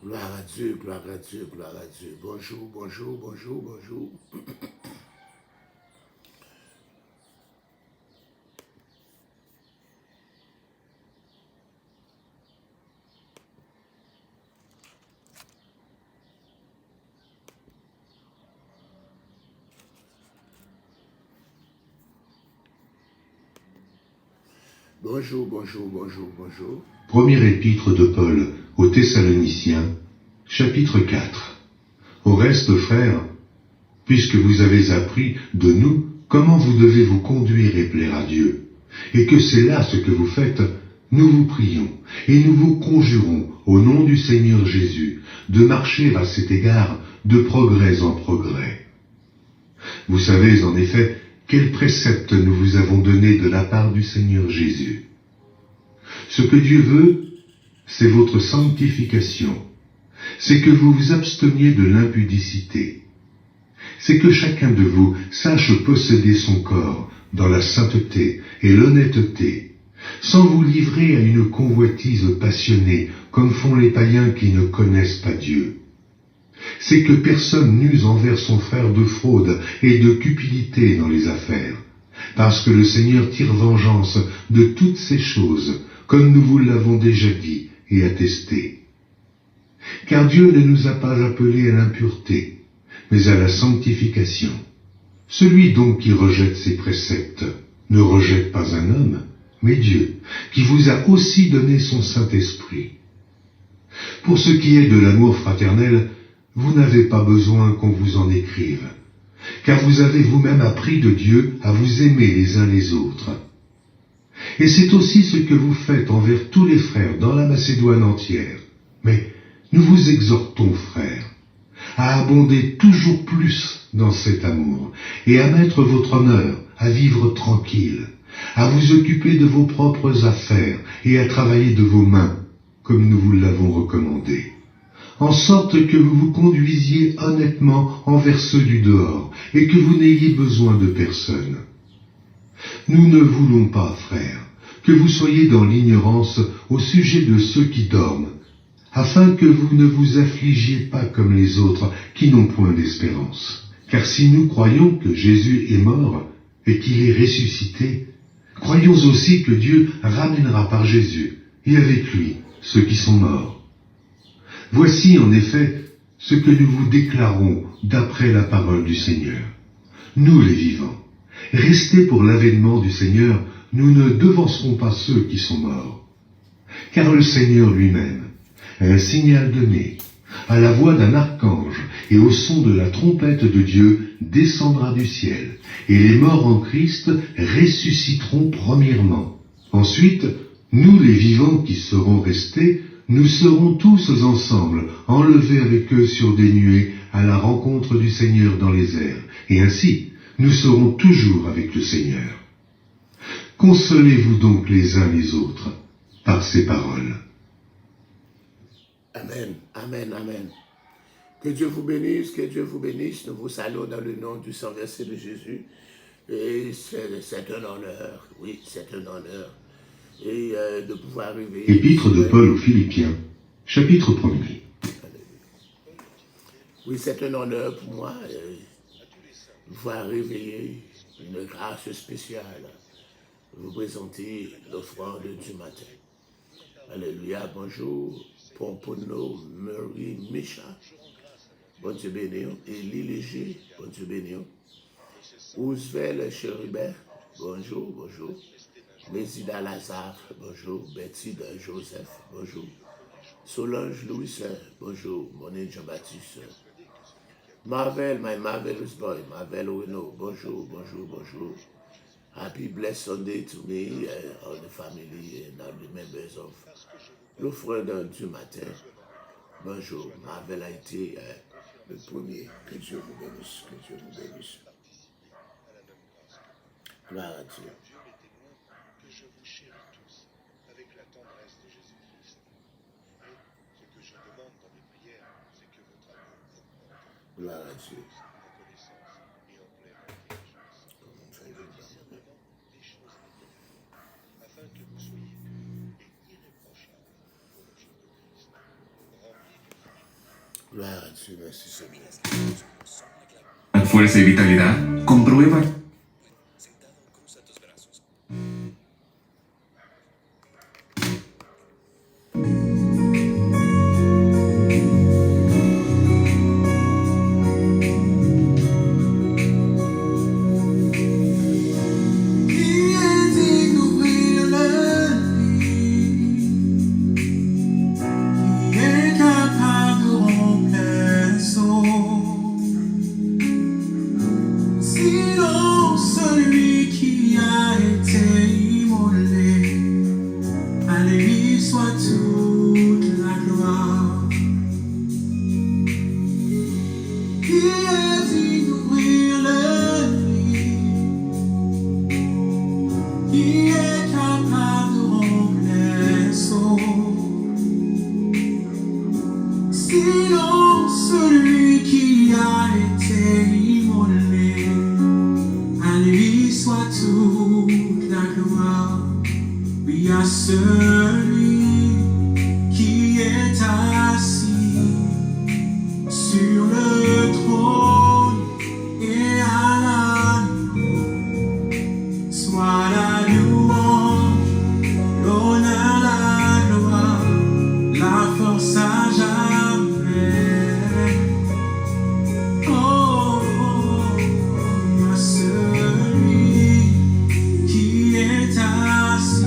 Gloire à Dieu, gloire à Dieu, gloire à Dieu. Bonjour, bonjour, bonjour, bonjour. Bonjour, bonjour, bonjour, bonjour. Première épître de Paul aux Thessaloniciens, chapitre 4. Au reste, frères, puisque vous avez appris de nous comment vous devez vous conduire et plaire à Dieu, et que c'est là ce que vous faites, nous vous prions et nous vous conjurons au nom du Seigneur Jésus de marcher à cet égard de progrès en progrès. Vous savez en effet quels préceptes nous vous avons donnés de la part du Seigneur Jésus. Ce que Dieu veut, c'est votre sanctification. C'est que vous vous absteniez de l'impudicité. C'est que chacun de vous sache posséder son corps dans la sainteté et l'honnêteté, sans vous livrer à une convoitise passionnée, comme font les païens qui ne connaissent pas Dieu. C'est que personne n'use envers son frère de fraude et de cupidité dans les affaires, parce que le Seigneur tire vengeance de toutes ces choses, comme nous vous l'avons déjà dit et attesté. Car Dieu ne nous a pas appelés à l'impureté, mais à la sanctification. Celui donc qui rejette ses préceptes ne rejette pas un homme, mais Dieu, qui vous a aussi donné son Saint-Esprit. Pour ce qui est de l'amour fraternel, vous n'avez pas besoin qu'on vous en écrive, car vous avez vous-même appris de Dieu à vous aimer les uns les autres. Et c'est aussi ce que vous faites envers tous les frères dans la Macédoine entière. Mais nous vous exhortons, frères, à abonder toujours plus dans cet amour, et à mettre votre honneur à vivre tranquille, à vous occuper de vos propres affaires et à travailler de vos mains, comme nous vous l'avons recommandé, en sorte que vous vous conduisiez honnêtement envers ceux du dehors, et que vous n'ayez besoin de personne. Nous ne voulons pas, frères, que vous soyez dans l'ignorance au sujet de ceux qui dorment, afin que vous ne vous affligiez pas comme les autres qui n'ont point d'espérance. Car si nous croyons que Jésus est mort et qu'il est ressuscité, croyons aussi que Dieu ramènera par Jésus et avec lui ceux qui sont morts. Voici en effet ce que nous vous déclarons d'après la parole du Seigneur. Nous les vivants, restés pour l'avènement du Seigneur, nous ne devancerons pas ceux qui sont morts. Car le Seigneur lui-même, à un signal donné, à la voix d'un archange et au son de la trompette de Dieu, descendra du ciel, et les morts en Christ ressusciteront premièrement. Ensuite, nous les vivants qui serons restés, nous serons tous ensemble, enlevés avec eux sur des nuées, à la rencontre du Seigneur dans les airs, et ainsi, nous serons toujours avec le Seigneur. Consolez-vous donc les uns les autres par ces paroles. Amen, amen, amen. Que Dieu vous bénisse, que Dieu vous bénisse. Nous vous saluons dans le nom du sang versé de Jésus. Et c'est un honneur, oui, c'est un honneur. Et de pouvoir arriver... Épître de Paul aux Philippiens, chapitre 1er. Oui, c'est un honneur pour moi de pouvoir réveiller une grâce spéciale, vous présenter l'offrande du matin. Alléluia, bonjour, Pompono, Marie, Micha, bon Dieu béni, Élie Léger, bon Dieu béni, Ousvel Chérubin, bonjour, bonjour, Mésida Lazare, bonjour, Betty de Joseph, bonjour, Solange Louis, bonjour, Monet Jean-Baptiste, Marvel, my marvelous boy, Marvel Renault, bonjour, bonjour, bonjour. Happy blessed Sunday to me, all the family and all the members of l'offrande du matin. Bonjour, Marvel a été le premier. Que Dieu vous bénisse, que Dieu vous bénisse. Gloire à Dieu. Que je vous chéris tous avec la tendresse de Jésus-Christ. Ce que je demande dans mes prières, c'est que votre amour augmente. Gloire à Dieu. En connaissance et en pleine intelligence. Dans le discernement des choses éternelles, afin que vous soyez purs et irréprochables pour le jour de Christ, remplis d'une Gloire à Dieu, merci Seigneur. Fuerza y vitalidad, comprueba. Sinon celui qui a été immolé, à lui soit toute la gloire. Qui est digne d'ouvrir le lit, qui est capable de rompre les seaux. Sinon celui qui a été immolé, à lui soit toute la gloire. Oui, à celui qui est assis sur le trône et à l'agneau, soit la louange, l'honneur, la gloire, la force à jamais. Oh, à celui qui est assis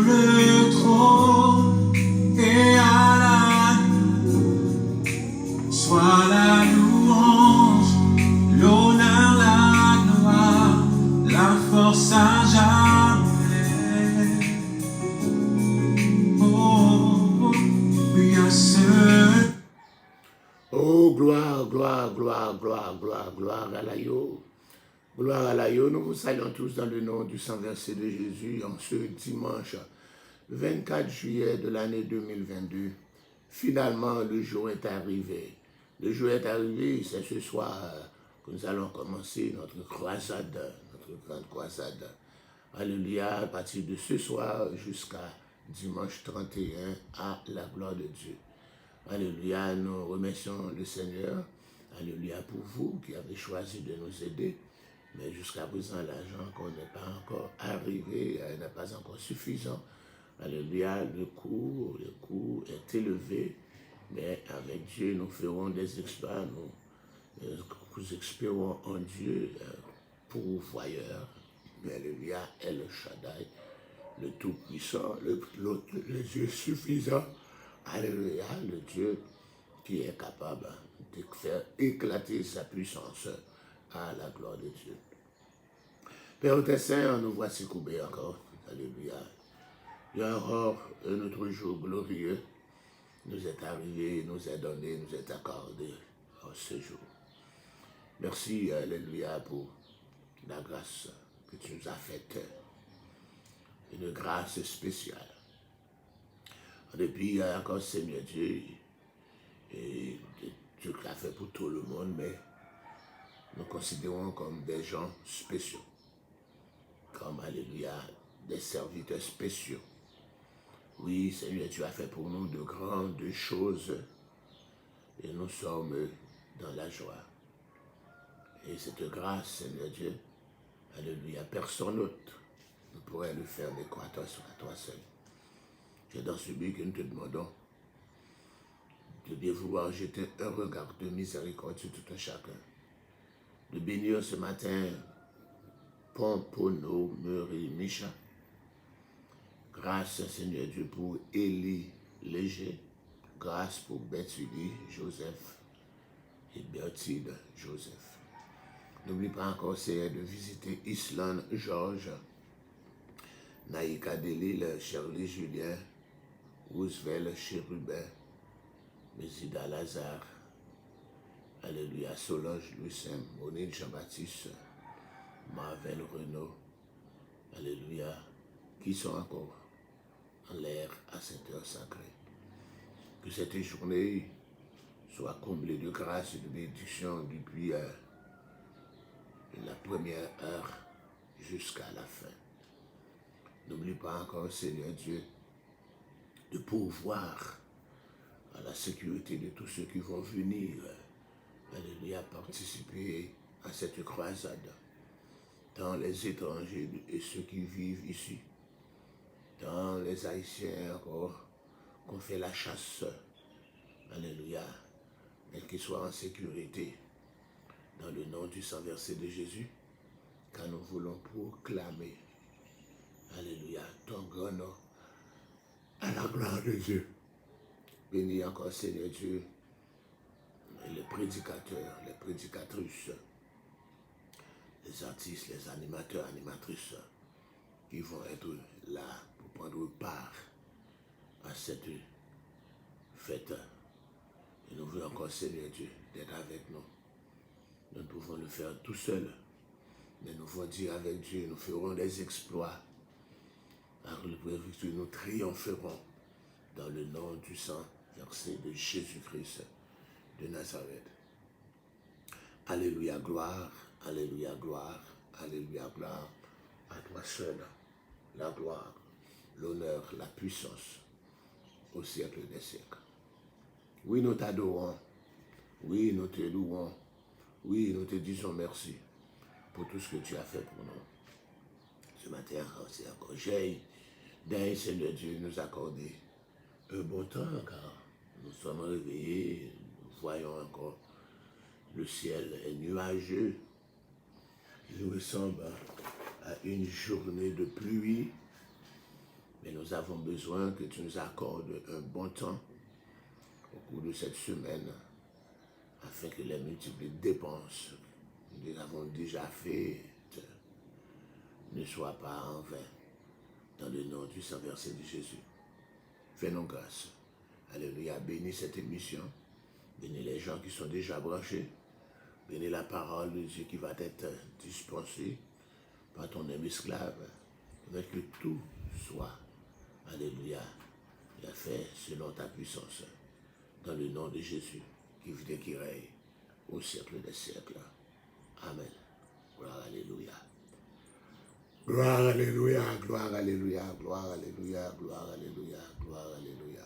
le trône et à l'agneau soit la louange, l'honneur, la gloire, la force à jamais. Oh, oui à ce. Oh, gloire, gloire, gloire, gloire, gloire, gloire à l'agneau. Gloire à l'agneau. Nous vous saluons tous dans le nom du sang versé de Jésus en ce dimanche 24 juillet de l'année 2022. Finalement, le jour est arrivé. Le jour est arrivé, c'est ce soir que nous allons commencer notre croisade, notre grande croisade. Alléluia, à partir de ce soir jusqu'à dimanche 31 à la gloire de Dieu. Alléluia, nous remercions le Seigneur. Alléluia pour vous qui avez choisi de nous aider. Mais jusqu'à présent, l'argent qu'on n'est pas encore arrivé n'est pas encore suffisant. Alléluia, le coût est élevé. Mais avec Dieu, nous ferons des exploits. Nous espérons en Dieu, pourvoyeur. Alléluia, El Shaddai, le Tout-Puissant, le Dieu suffisant. Alléluia, le Dieu qui est capable de faire éclater sa puissance à la gloire de Dieu. Père tes saints, nous voici courbés encore. Alléluia. Il y a encore un autre jour glorieux nous est arrivé, nous est donné, nous est accordé en ce jour. Merci, Alléluia, pour la grâce que tu nous as faite. Une grâce spéciale. Depuis encore, Seigneur Dieu, et Dieu l'a fait pour tout le monde, mais nous considérons comme des gens spéciaux, comme, alléluia, des serviteurs spéciaux. Oui, Seigneur, tu as fait pour nous de grandes choses et nous sommes dans la joie. Et cette grâce, Seigneur Dieu, alléluia, personne d'autre ne pourrait le faire décroître à toi seul. C'est dans ce but que nous te demandons de bien vouloir jeter un regard de miséricorde sur tout un chacun. De bénir ce matin Pompono, Murray, Micha. Grâce, Seigneur Dieu, pour Élie Léger. Grâce pour Bethudi, Joseph et Bertide, Joseph. N'oublie pas encore, Seigneur, de visiter Islande, Georges, Naïka Delille, Shirley Julien, Roosevelt, Chérubin, Mesida Lazare, alléluia, Solange Louis-Saint, Monique Jean-Baptiste, Marvel Renaud, alléluia, qui sont encore en l'air à cette heure sacrée. Que cette journée soit comblée de grâce et de bénédiction depuis la première heure jusqu'à la fin. N'oublie pas encore, Seigneur Dieu, de pourvoir à la sécurité de tous ceux qui vont venir, alléluia, participer à cette croisade, tant les étrangers et ceux qui vivent ici, tant les Haïtiens encore, qu'on fait la chasse, alléluia, et qu'ils soient en sécurité, dans le nom du sang versé de Jésus, car nous voulons proclamer, alléluia, ton grand nom, à la gloire de Dieu. Bénis encore, Seigneur Dieu, les prédicateurs, les prédicatrices, les artistes, les animateurs, animatrices, qui vont être là pour prendre part à cette fête. Et nous voulons encore, Seigneur Dieu, d'être avec nous. Nous ne pouvons le faire tout seuls, mais nous voulons dire avec Dieu, nous ferons des exploits. Par le victoire, nous triompherons dans le nom du sang versé de Jésus-Christ de Nazareth. Alléluia, gloire, alléluia, gloire, alléluia, gloire. À toi seul, la gloire, l'honneur, la puissance, au siècle des siècles. Oui, nous t'adorons. Oui, nous te louons. Oui, nous te disons merci pour tout ce que tu as fait pour nous. Ce matin, c'est encore j'ai d'un Seigneur Dieu nous accorder un bon temps, car nous sommes réveillés, nous voyons encore le ciel est nuageux. Il nous ressemble à une journée de pluie, Mais nous avons besoin que tu nous accordes un bon temps au cours de cette semaine afin que les multiples dépenses que nous avons déjà faites ne soient pas en vain. Dans le nom du Saint versé de Jésus. Fais-nous grâce. Alléluia. Bénis cette émission. Bénis les gens qui sont déjà branchés. Bénis la parole de Dieu qui va être dispensée par ton aime esclave. Avec que tout soit, alléluia, fait selon ta puissance. Dans le nom de Jésus, qui vit et qui règne au siècle des siècles. Amen. Gloire, alléluia. Gloire, alléluia, gloire, alléluia, gloire, alléluia, gloire, alléluia, gloire, alléluia.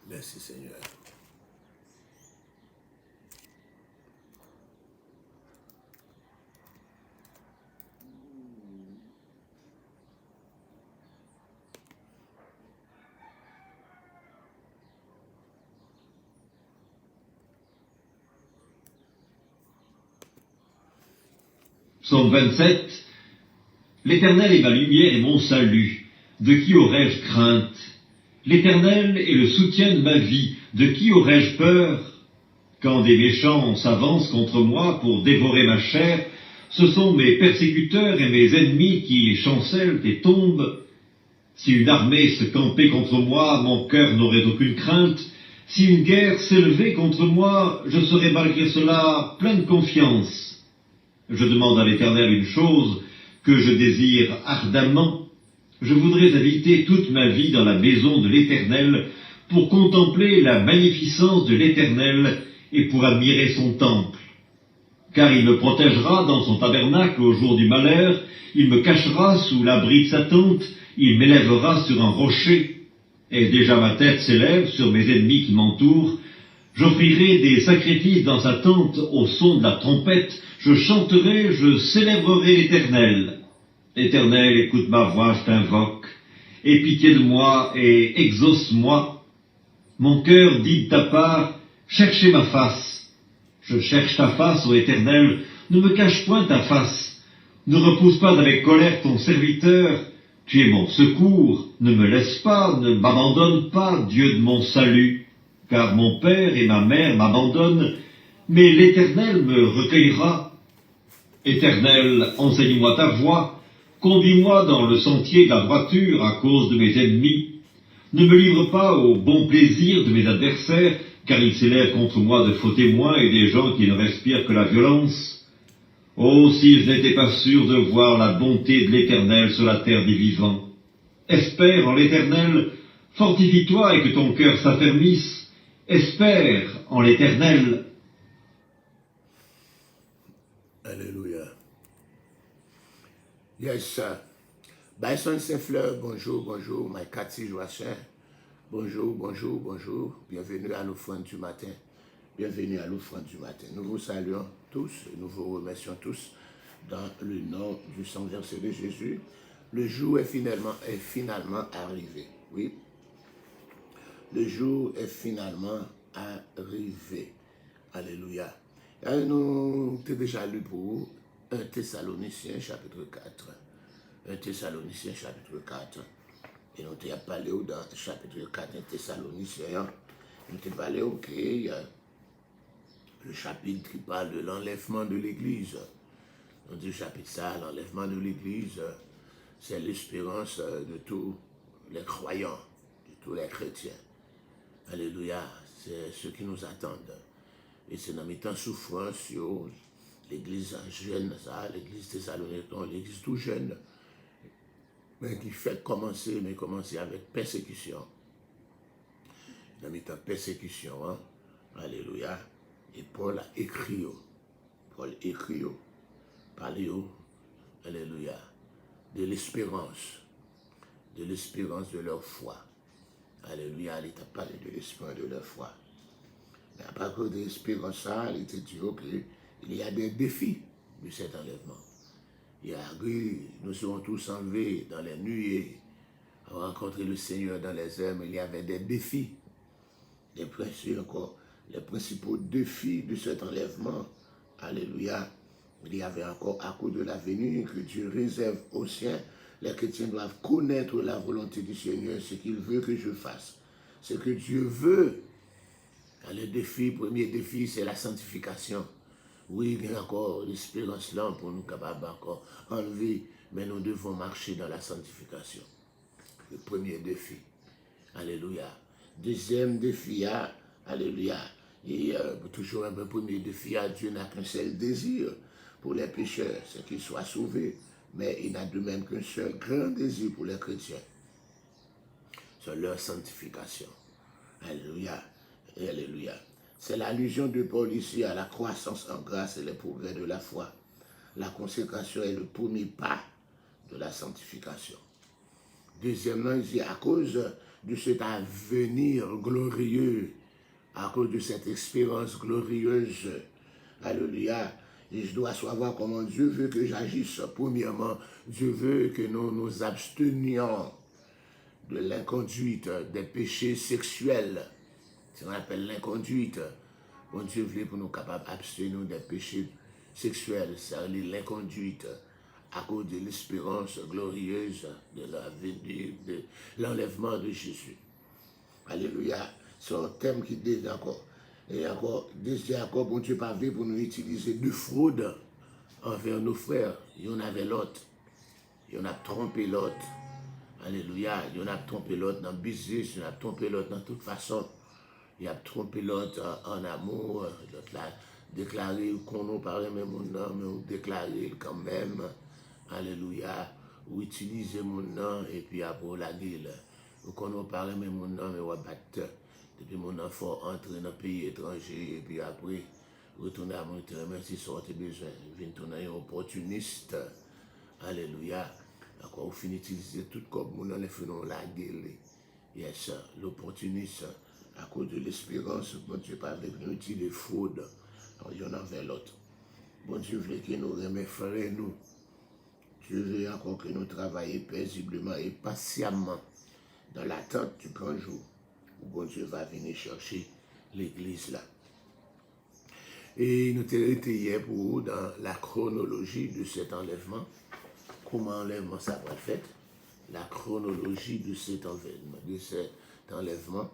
Merci Seigneur. Psaume 27. L'Éternel est ma lumière et mon salut. De qui aurais-je crainte? L'Éternel est le soutien de ma vie. De qui aurais-je peur? Quand des méchants s'avancent contre moi pour dévorer ma chair, ce sont mes persécuteurs et mes ennemis qui chancellent et tombent. Si une armée se campait contre moi, mon cœur n'aurait aucune crainte. Si une guerre s'élevait contre moi, je serais malgré cela plein de confiance. Je demande à l'Éternel une chose que je désire ardemment. Je voudrais habiter toute ma vie dans la maison de l'Éternel pour contempler la magnificence de l'Éternel et pour admirer son temple. Car il me protégera dans son tabernacle au jour du malheur, il me cachera sous l'abri de sa tente, il m'élèvera sur un rocher. Et déjà ma tête s'élève sur mes ennemis qui m'entourent. J'offrirai des sacrifices dans sa tente au son de la trompette. Je chanterai, je célébrerai l'Éternel. Éternel, écoute ma voix, je t'invoque. Aie pitié de moi et exauce-moi. Mon cœur dit de ta part, cherchez ma face. Je cherche ta face, ô Éternel, ne me cache point ta face. Ne repousse pas avec colère ton serviteur. Tu es mon secours, ne me laisse pas, ne m'abandonne pas, Dieu de mon salut. Car mon père et ma mère m'abandonnent, mais l'Éternel me recueillera. Éternel, enseigne-moi ta voie, conduis-moi dans le sentier de la droiture à cause de mes ennemis. Ne me livre pas au bon plaisir de mes adversaires, car ils s'élèvent contre moi de faux témoins et des gens qui ne respirent que la violence. Oh, si je n'étais pas sûr de voir la bonté de l'Éternel sur la terre des vivants. Espère en l'Éternel, fortifie-toi et que ton cœur s'affermisse. Espère en l'Éternel. Alléluia. Yes, Bison Saint-Fleur, bonjour, bonjour. My Cathy Joachim, bonjour, bonjour, bonjour. Bienvenue à l'offrande du matin. Bienvenue à l'offrande du matin. Nous vous saluons tous et nous vous remercions tous dans le nom du sang versé de Jésus. Le jour est finalement arrivé. Oui. Le jour est finalement arrivé. Alléluia. Nous avons déjà lu pour 1 Thessaloniciens chapitre 4. 1 Thessaloniciens chapitre 4. Et nous avons parlé dans le chapitre 4 1 Thessaloniciens. Nous avons parlé le chapitre qui parle de l'enlèvement de l'Église. Nous dit le chapitre ça, l'enlèvement de l'Église, c'est l'espérance de tous les croyants, de tous les chrétiens. Alléluia, c'est ce qui nous attendent. Et c'est dans mes temps souffrance sur l'église jeune, l'église thessalonicaine, l'église tout jeune, mais qui fait commencer avec persécution. Dans mes temps persécution, alléluia. Et Paul a écrit, parlez, alléluia, de l'espérance de leur foi. Alléluia, il t'a parlé de l'espérance de leur foi. Mais à partir de l'espérance, il était dit qu'il y a des défis de cet enlèvement. Nous serons tous enlevés dans les nuées, à rencontrer le Seigneur dans les airs, mais il y avait des défis, les principaux défis de cet enlèvement. Alléluia. Il y avait encore à cause de la venue que Dieu réserve aux siens Les chrétiens doivent connaître la volonté du Seigneur, ce qu'il veut que je fasse, ce que Dieu veut. Le défi, premier défi, c'est la sanctification. Oui, il y a encore l'espérance là pour nous capables encore enlever, mais nous devons marcher dans la sanctification. Le premier défi. Alléluia. Deuxième défi, alléluia. Et toujours un premier défi, Dieu n'a qu'un seul désir pour les pécheurs, c'est qu'ils soient sauvés. Mais il n'a de même qu'un seul grand désir pour les chrétiens. C'est leur sanctification. Alléluia. Et alléluia. C'est l'allusion de Paul ici à la croissance en grâce et les progrès de la foi. La consécration est le premier pas de la sanctification. Deuxièmement, il dit à cause de cet avenir glorieux, à cause de cette expérience glorieuse, alléluia, et je dois savoir comment Dieu veut que j'agisse. Premièrement, Dieu veut que nous nous abstenions de l'inconduite, des péchés sexuels. C'est ce qu'on appelle l'inconduite. Bon Dieu voulait pour nous capables d'abstenir des péchés sexuels, c'est-à-dire l'inconduite, à cause de l'espérance glorieuse de la venue, de l'enlèvement de Jésus. Alléluia. C'est un thème qui dit encore. Et encore, encore, bon Dieu pas pour nous utiliser de fraude envers nos frères. Il y en avait l'autre. Il y en a trompé l'autre. Alléluia. Il y en a trompé l'autre dans le business. Il y en a trompé l'autre dans toute façon. Il a trompé l'autre en amour. L'autre l'a déclaré qu'on nous parlait même mon nom, mais on déclaré quand même. Alléluia. Ou utiliser mon nom et puis après la gueule. Ou qu'on nous parlait même mon nom, mais on va battre. Depuis mon enfant entrer dans un pays étranger et puis après retourner à mon terrain, même si ça a besoin, vient tourner un opportuniste. Alléluia. Encore, vous finissez d'utiliser tout comme mon en les faisant la gueule. Yes, l'opportuniste, à cause de l'espérance, bon Dieu pas avec nous, dit les fraudes. Il y en avait l'autre. Bon Dieu voulait que nous remet frères nous. Dieu veut encore que nous travaillions paisiblement et patiemment dans l'attente du grand jour. Bon Dieu va venir chercher l'église là. Et nous avons été hier pour vous dans la chronologie de cet enlèvement. Comment enlèvement ça va être fait? La chronologie de cet enlèvement.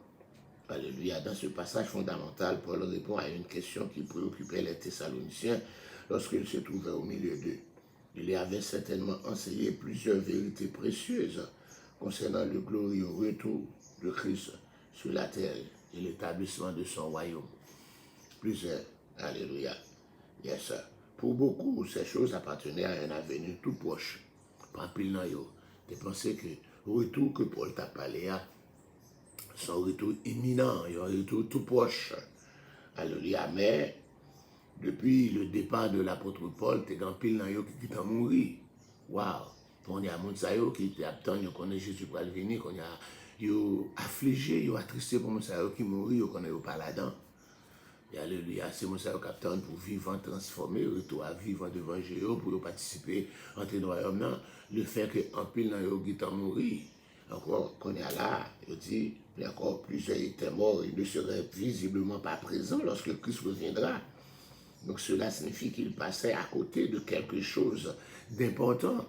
Alléluia. Dans ce passage fondamental, Paul répond à une question qui préoccupait les Thessaloniciens lorsqu'il se trouvait au milieu d'eux. Il y avait certainement enseigné plusieurs vérités précieuses concernant le glorieux retour de Christ sur la terre et l'établissement de son royaume. Plusieurs. Alléluia. Yes. Pour beaucoup, ces choses appartenaient à un avenir tout proche. Par pile dans yo. Tu pensais que le retour que Paul t'a parlé, son retour imminent, un retour tout proche. Alléluia. Mais, depuis le départ de l'apôtre Paul, tu es dans pile dans yo qui t'a mouru. Waouh. On y a moun sa yo qui attend, yo connaît Jésus pour venir, qu'on y a yo affligé, yo attristé pour moun sa yo qui mourit, yo connaît yo pas là-dedans. Et alléluia, c'est moun sa yo captain pour vivre, transformer, retour à vivre devant Jésus, pour participer, entrer dans le royaume. Le fait que en pile dans yo qui t'a mouru, encore qu'on est là, il dit, il y a encore plusieurs étaient morts, ils ne seraient visiblement pas présents lorsque Christ reviendra. Donc cela signifie qu'il passait à côté de quelque chose d'important.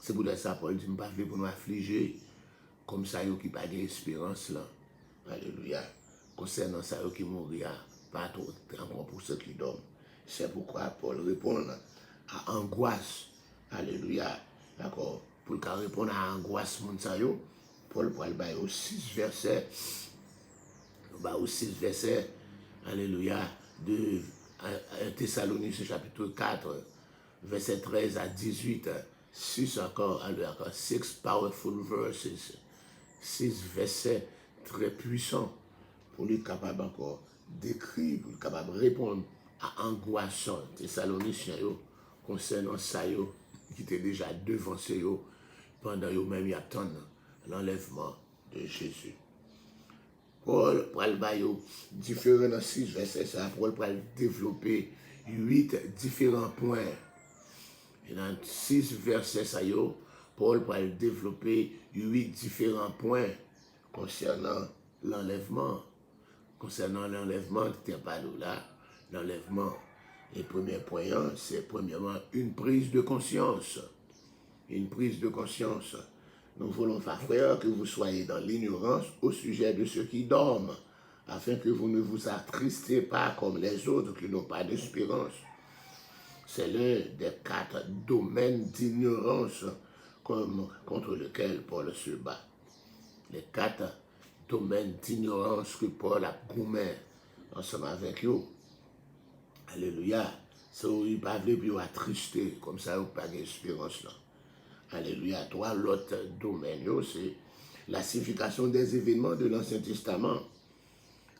C'est pour ça Paul dit, je ne pas pour nous affliger, comme ça, il n'y a pas d'espérance là. Alléluia. Concernant ça, qui mourra, pas trop encore pour ceux qui dorment. C'est pourquoi Paul répond à angoisse. Alléluia. D'accord. Pour répondre à angoisse, Paul parle aux 6 versets. Aux 6 versets. Alléluia. De Thessaloniciens chapitre 4, verset 13 à 18. 6 encore, 6 powerful verses, 6 versets très puissants pour lui capable encore d'écrire, pour lui capable de répondre à angoissant Thessaloniciens concernant ça qui était déjà devancé pendant eux même ils attendent l'enlèvement de Jésus. Paul parle différents dans 6 versets, ça Paul parle développer 8 différents points. Et dans 6 versets, Paul va développer 8 différents points concernant l'enlèvement. Concernant l'enlèvement, tu n'es pas là, l'enlèvement. Et premier point, c'est premièrement une prise de conscience. une prise de conscience. Nous voulons, frères, que vous soyez dans l'ignorance au sujet de ceux qui dorment, afin que vous ne vous attristez pas comme les autres qui n'ont pas d'espérance. C'est l'un des 4 domaines d'ignorance contre lesquels Paul se bat. Les 4 domaines d'ignorance que Paul a gommé ensemble avec eux. Alléluia. Ça, il ne pas plus attristé, comme ça, il n'y a pas d'espérance là. Alléluia. 3 l'autre domaine, c'est la signification des événements de l'Ancien Testament.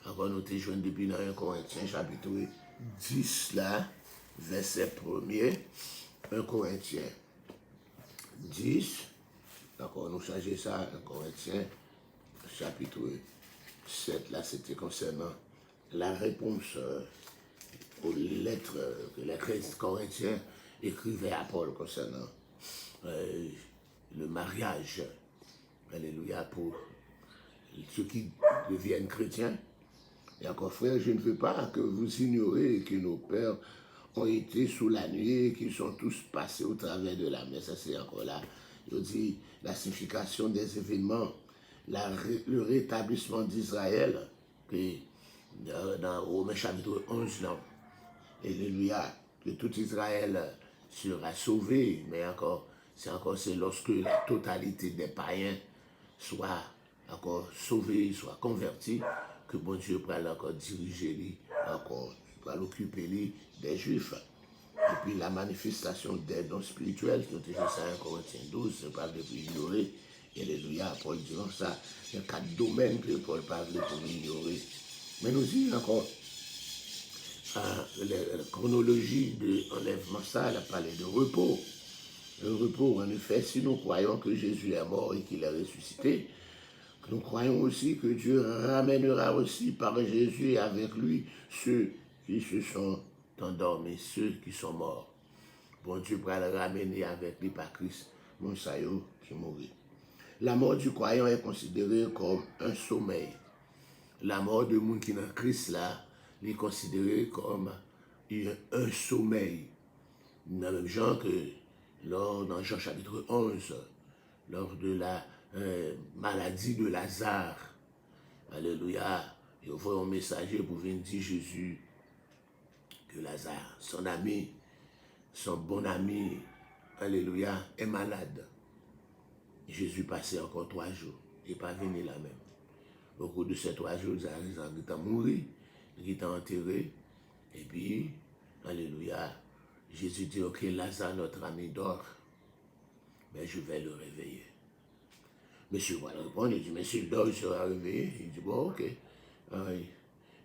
Encore nous t'es joint depuis dans 1 Corinthiens chapitre 10 là, verset 1er, 1 Corinthiens 10, d'accord, nous changeons ça, 1 Corinthiens chapitre 7, là c'était concernant la réponse aux lettres que les Corinthiens écrivaient à Paul concernant le mariage, alléluia, pour ceux qui deviennent chrétiens. Et encore frère, je ne veux pas que vous ignorez que nos pères ont été sous la nuée, qu'ils sont tous passés au travers de la mer. Ça c'est encore là. Je dis la signification des événements, le rétablissement d'Israël, dans Romains chapitre 11, non. Alléluia, que tout Israël sera sauvé, mais c'est lorsque la totalité des païens soit encore sauvés, soit convertis, que bon Dieu pourra encore diriger lui, encore pourra l'occuper des Juifs. Et puis la manifestation des dons spirituels, nous disons ça en Corinthiens 12, c'est pas de ignorer. Alléluia, Paul disant ça, il y a 4 domaines que Paul parle pour ignorer. Mais nous disons encore, la chronologie de l'enlèvement, ça, elle a parlé de repos. Le repos, en effet, si nous croyons que Jésus est mort et qu'il est ressuscité, nous croyons aussi que Dieu ramènera aussi par Jésus et avec lui ceux qui se sont endormis, ceux qui sont morts. Bon Dieu pourra le ramener avec lui par Christ, mon saillot qui mourit. La mort du croyant est considérée comme un sommeil. La mort de monde qui est dans Christ là, est considérée comme un sommeil. Dans le même genre que dans Jean chapitre 11, lors de la maladie de Lazare. Alléluia. Il faut un messager pour venir dire Jésus que Lazare, son ami, son bon ami, alléluia, est malade. Jésus passait encore 3 jours. Il n'est pas venu là même. Au cours de ces 3 jours, il est mort, il est enterré. Et puis, alléluia, Jésus dit, ok, Lazare, notre ami, dort. Mais je vais le réveiller. Monsieur va répondre, il dit, mais s'il dort, il sera réveillé. Il dit, bon, ok.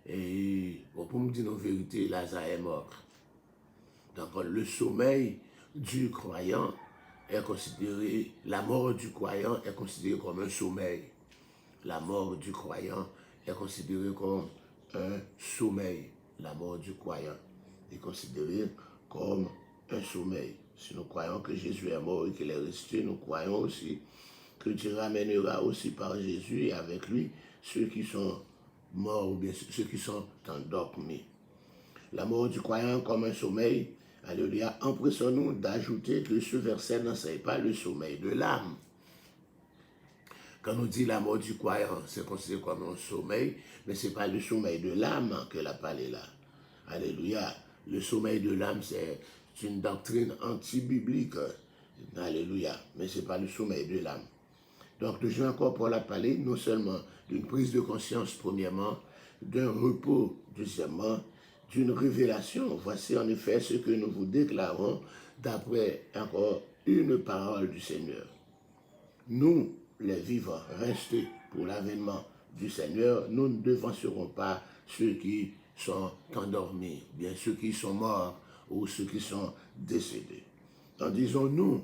Et bon, pour me dire la vérité, Lazare est mort. Donc, le sommeil du croyant est considéré, la mort du croyant est considérée comme un sommeil. La mort du croyant est considérée comme un sommeil. La mort du croyant est considérée comme un sommeil. Si nous croyons que Jésus est mort et qu'il est ressuscité, nous croyons aussi que Dieu ramènera aussi par Jésus et avec lui ceux qui sont morts ou bien ceux qui sont endormis. La mort du croyant comme un sommeil, alléluia, empressons-nous d'ajouter que ce verset n'enseigne pas le sommeil de l'âme. Quand on dit la mort du croyant, c'est considéré comme un sommeil, mais ce n'est pas le sommeil de l'âme que la parole est là. Alléluia. Le sommeil de l'âme, c'est une doctrine anti-biblique. Alléluia. Mais ce n'est pas le sommeil de l'âme. Donc, je vais encore pour la parler, non seulement d'une prise de conscience, premièrement, d'un repos, deuxièmement, d'une révélation. Voici en effet ce que nous vous déclarons d'après encore une parole du Seigneur. Nous, les vivants, restés pour l'avènement du Seigneur, nous ne devancerons pas ceux qui sont endormis, bien ceux qui sont morts ou ceux qui sont décédés. En disant nous,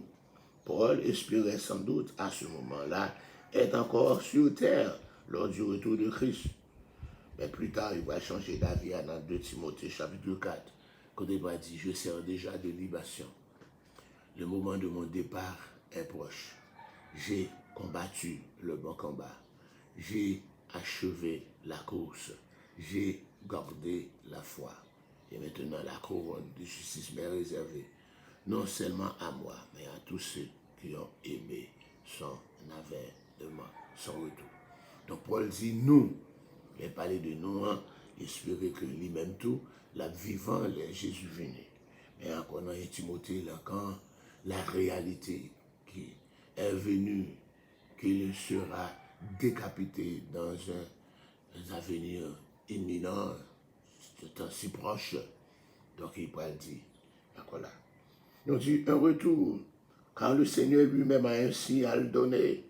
Paul espérait sans doute à ce moment-là être encore sur terre lors du retour de Christ. Mais plus tard, il va changer d'avis dans 2 Timothée chapitre 4, quand il va dire, je sers déjà de libation. Le moment de mon départ est proche. J'ai combattu le bon combat. J'ai achevé la course. J'ai gardé la foi. Et maintenant, la couronne de justice m'est réservée, non seulement à moi, mais à tous ceux qui ont aimé son avènement, son retour. Donc Paul dit nous, il a parlé de nous, hein, espérer que lui-même tout, la vivant, les Jésus venu. Mais encore dans Timothée, là, quand la réalité qui est venue, qu'il sera décapité dans un avenir imminent, c'est si proche, donc il peut dire, d'accord là. Donc dit un retour, car le Seigneur lui-même a ainsi à le donner,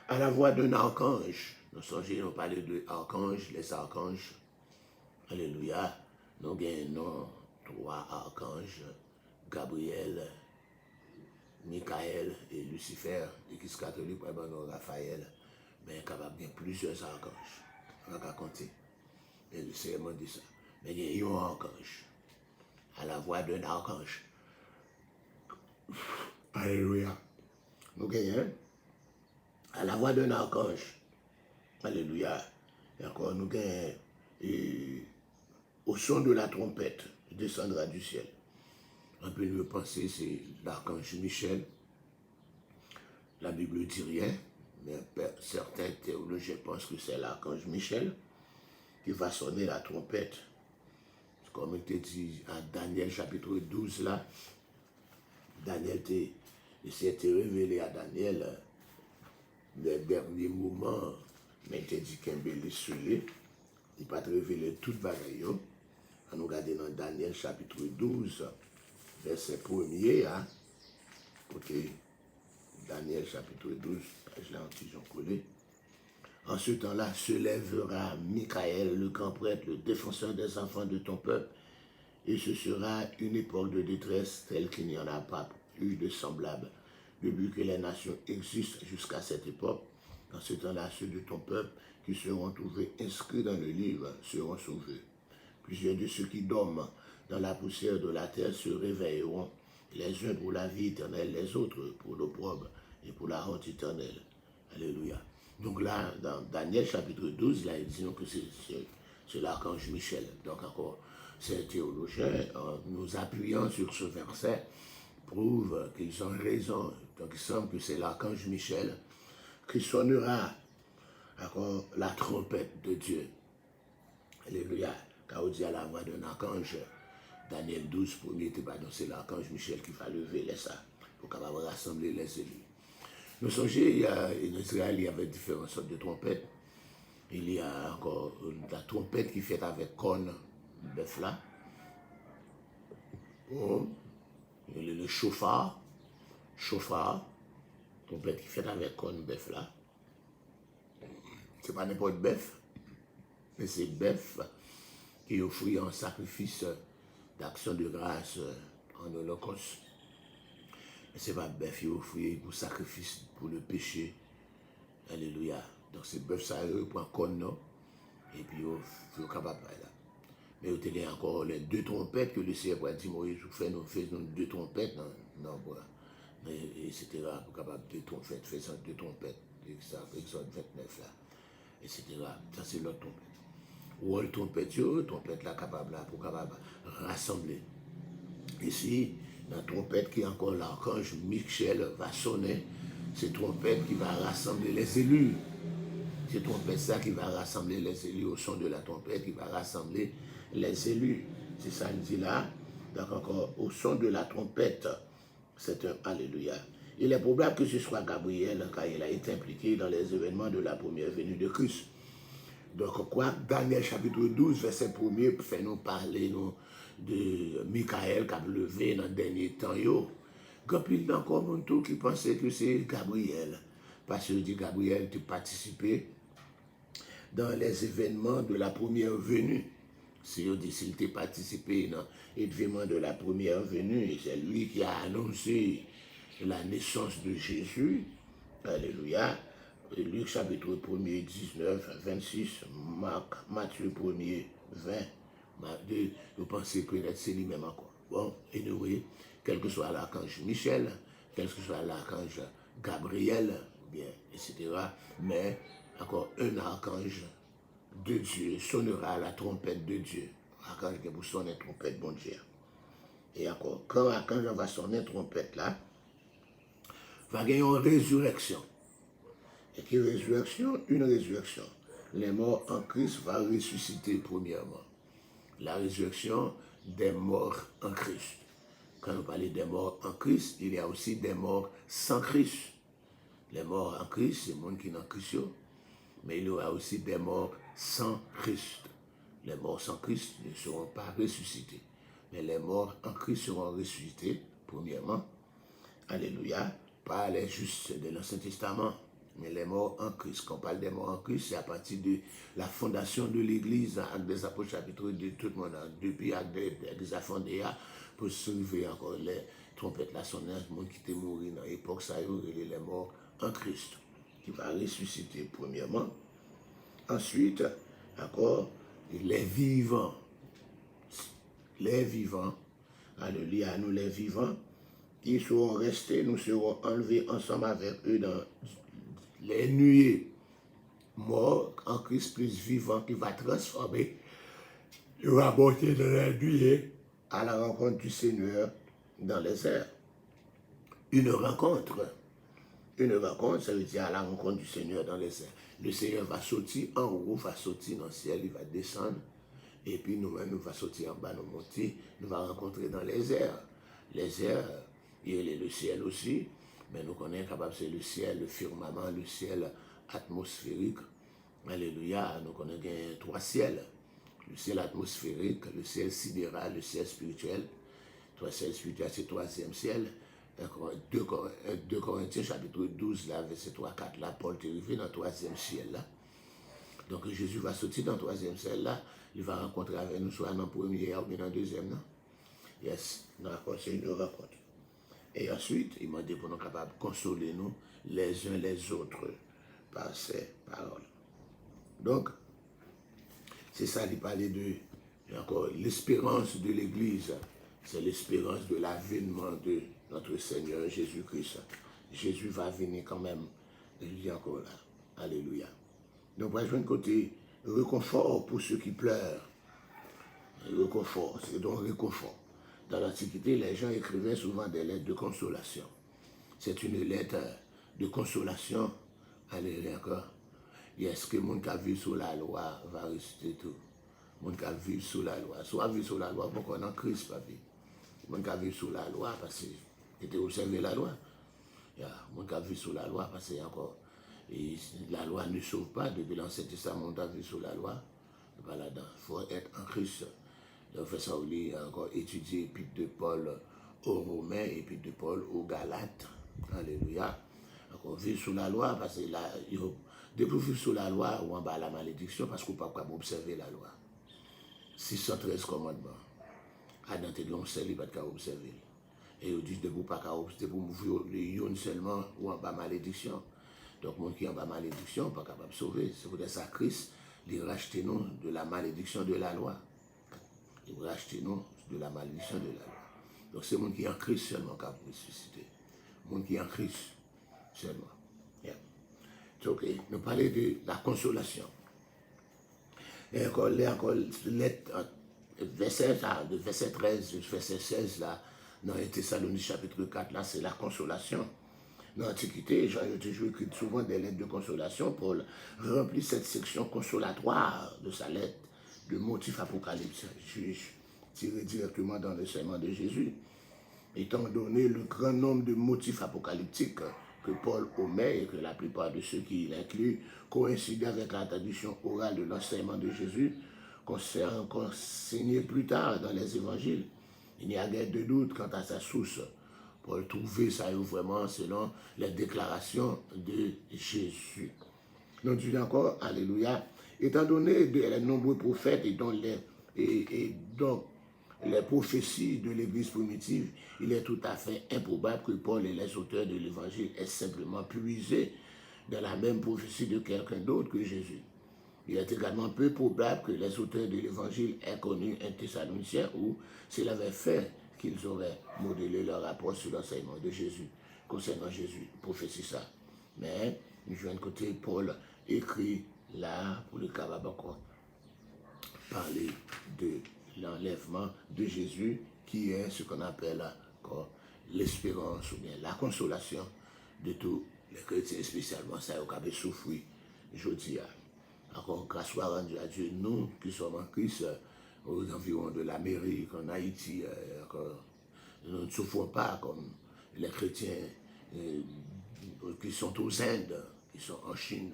à la voix d'un archange. Nous songez, on parlait de archanges, les archanges. Alléluia. Nous avons trois archanges, Gabriel, Michael et Lucifer, l'Église catholique, Raphaël, mais il y a plusieurs archanges. On va compter. Et le Seigneur dit ça. Mais il y a un archange, à la voix d'un archange. Alléluia. Nous gagnons à la voix d'un archange. Alléluia. Et encore, nous gagnons au son de la trompette, il descendra du ciel. On peut le penser, c'est l'archange Michel. La Bible ne dit rien, mais certains théologiens pensent que c'est l'archange Michel qui va sonner la trompette. Comme il te dit à Daniel chapitre 12 là, Daniel s'est révélé à Daniel les derniers moments, mais il te dit qu'un bélier sur lui, il va te révéler toute bagaille. On nous regarde dans Daniel chapitre 12, verset 1er, hein. Côté Daniel chapitre 12, page là, en collé. En ce temps-là, se lèvera Michael, le grand prêtre, le défenseur des enfants de ton peuple, et ce sera une époque de détresse telle qu'il n'y en a pas eu de semblable, depuis que les nations existent jusqu'à cette époque. En ce temps-là, ceux de ton peuple qui seront trouvés inscrits dans le livre seront sauvés. Plusieurs de ceux qui dorment dans la poussière de la terre se réveilleront, les uns pour la vie éternelle, les autres pour l'opprobre et pour la honte éternelle. Alléluia. Donc là, dans Daniel chapitre 12, là, ils disent que c'est l'archange Michel. Donc encore, ces théologiens, en nous appuyant sur ce verset, prouvent qu'ils ont raison. Donc il semble que c'est l'archange Michel qui sonnera encore la trompette de Dieu. Alléluia. Car on dit à la voix d'un archange, Daniel 12, premier, c'est l'archange Michel qui va lever les ça, pour capable rassembler les élus. Nous songez, en Israël, il y avait différentes sortes de trompettes. Il y a encore la trompette qui fait avec corne, bœuf là. Bon. Il y a le chauffard, trompette qui fait avec corne, bœuf là. C'est pas n'importe bœuf, mais c'est bœuf qui est offert en sacrifice d'action de grâce en holocauste. C'est pas bœuf qui est offert pour sacrifice pour le péché. Alléluia. Donc c'est bœuf ça prend corne non et puis il est capable là. Mais il y a encore les deux trompettes que le Seigneur a dit Moïse, nous faisons deux trompettes non etc. pour capable deux trompettes, faisant deux trompettes, Exode 29 là, etc. Ça c'est l'autre trompette. Ou le trompette là capable là pour capable rassembler. Ici, la trompette qui est encore l'archange Michel va sonner, c'est trompette qui va rassembler les élus. C'est trompette ça qui va rassembler les élus au son de la trompette, qui va rassembler les élus. C'est ça il dit là. Donc encore au son de la trompette, c'est un Alléluia. Il est probable que ce soit Gabriel car il a été impliqué dans les événements de la première venue de Christ. Donc quoi, Daniel chapitre 12, verset 1er, fait nous parler de Michael qui a levé dans le dernier temps. Quand il y a encore un tout qui pensait que c'est Gabriel. Parce que dit Gabriel a participé dans les événements de la première venue. Si on dit s'il a participé dans l'événement de la première venue, c'est lui qui a annoncé la naissance de Jésus. Alléluia. Luc chapitre 1er, 19, 26, Marc, Matthieu 1er, 20. Vous pensez que c'est lui-même encore. Bon, et nous voyez, quel que soit l'archange Michel, quel que soit l'archange Gabriel, bien, etc. Mais encore un archange de Dieu sonnera la trompette de Dieu. L'archange qui vous sonne la trompette, bon Dieu. Et encore, quand l'archange va sonner la trompette là, va gagner une résurrection. Et qui résurrection? Une résurrection. Les morts en Christ vont ressusciter premièrement. La résurrection des morts en Christ. Quand on parle des morts en Christ, il y a aussi des morts sans Christ. Les morts en Christ, c'est le monde qui est en Christ, mais il y aura aussi des morts sans Christ. Les morts sans Christ ne seront pas ressuscités. Mais les morts en Christ seront ressuscités, premièrement. Alléluia. Pas les justes de l'Ancien Testament, mais les morts en Christ. Quand on parle des morts en Christ, c'est à partir de la fondation de l'Église, Actes des Apôtres, chapitre 2, tout le monde, depuis Actes des Apôtres, pour surveiller encore les trompettes, la sonnette, le monde qui était mort dans l'époque, ça y est, les morts en Christ, qui va ressusciter premièrement. Ensuite, encore, les vivants. Les vivants, alléluia, nous les vivants, qui seront restés, nous serons enlevés ensemble avec eux dans les nuées, morts en Christ plus vivant, qui va transformer, il va monter dans la nuée à la rencontre du Seigneur dans les airs. Une rencontre, ça veut dire à la rencontre du Seigneur dans les airs. Le Seigneur va sortir en haut, va sortir dans le ciel, il va descendre, et puis nous-mêmes, nous va sortir en bas, nous monter, nous va rencontrer dans les airs. Les airs, il y a le ciel aussi, mais nous connaissons capable c'est le ciel, le firmament, le ciel atmosphérique. Alléluia, nous connaissons 3 ciels. Le ciel atmosphérique, le ciel sidéral, le ciel spirituel. 3 ciels spirituels, c'est le 3e ciel. 2 Corinthiens, chapitre 12, là, verset 3-4, là, Paul est arrivé dans le 3e ciel, là. Donc Jésus va sortir dans le 3e ciel, là. Il va rencontrer avec nous, soit dans le 1er ou bien dans le 2e, non? Yes, c'est une rencontre. Et ensuite, il m'a dit pour nous capables de consoler nous les uns les autres par ces paroles. Donc, c'est ça, il parlait de encore l'espérance de l'Église. C'est l'espérance de l'avènement de notre Seigneur Jésus-Christ. Jésus va venir quand même. Il dit encore là. Alléluia. Donc, on va jouer un côté réconfort pour ceux qui pleurent. Réconfort, c'est donc réconfort. Dans l'Antiquité, les gens écrivaient souvent des lettres de consolation. C'est une lettre de consolation. Alléluia encore. Est-ce que le monde qui a vu sous la loi va réciter tout? Le monde qui a vu sous la loi. Soit vu sous la loi, pourquoi on en Christ, papi? Le monde qui a vu sous la loi, parce qu'il était observé la loi. Le monde qui a vu sous la loi, parce que encore, et la loi ne sauve pas. Depuis l'Ancien Testament, on a vu sous la loi. Voilà, il faut être en Christ. Donc, fait ça, on a encore étudié l'épître de Paul aux Romains, l'épître de Paul aux Galates. Alléluia. Encore vivre sous la loi, parce que là, depuis vivre sous la loi, ou en bas la malédiction, parce qu'on ne peut pas observer la loi. 613 commandements. Adam te dit, on sait, il ne peut pas observer. Et on dit, de vous pas observer, pour vous vivre seulement, ou en bas malédiction. Donc, mon qui est en bas malédiction, pas capable de sauver. C'est pour ça que Christ, il racheté nous de la malédiction de la loi. Il racheté nous de la malédiction de la loi. Donc, c'est mon qui est en Christ seulement qui a ressuscité. Mon qui est en Christ seulement. Yeah. Donc, nous parlons de la consolation. Et encore, verset 13, verset 16, là, dans les Thessaloniques chapitre 4, là, c'est la consolation. Dans l'Antiquité, j'ai toujours écrit souvent des lettres de consolation. Paul remplit cette section consolatoire de sa lettre de motifs apocalyptiques, tiré directement dans le serment de Jésus. Étant donné le grand nombre de motifs apocalyptiques que Paul omet et que la plupart de ceux qui l'incluent coïncident avec la tradition orale de l'enseignement de Jésus, consignée plus tard dans les évangiles, il n'y a guère de doute quant à sa source. Paul trouvait ça vraiment selon les déclarations de Jésus. Donc, je dis encore, alléluia, étant donné les nombreux prophètes et donc les prophéties de l'Église primitive, il est tout à fait improbable que Paul et les auteurs de l'Évangile aient simplement puisé dans la même prophétie de quelqu'un d'autre que Jésus. Il est également peu probable que les auteurs de l'Évangile aient connu un Thessalonicien ou s'il avait fait qu'ils auraient modélé leur rapport sur l'enseignement de Jésus, concernant Jésus, prophétie ça. Mais, je viens de côté, Paul écrit là, pour le capable encore parler de l'enlèvement de Jésus, qui est ce qu'on appelle encore l'espérance ou bien la consolation de tous les chrétiens, spécialement ça, qui ont souffert, je dis. Encore grâce soit rendue à Dieu, nous qui sommes en Christ, aux environs de l'Amérique, en Haïti, encore, nous ne souffrons pas comme les chrétiens qui sont aux Indes, qui sont en Chine,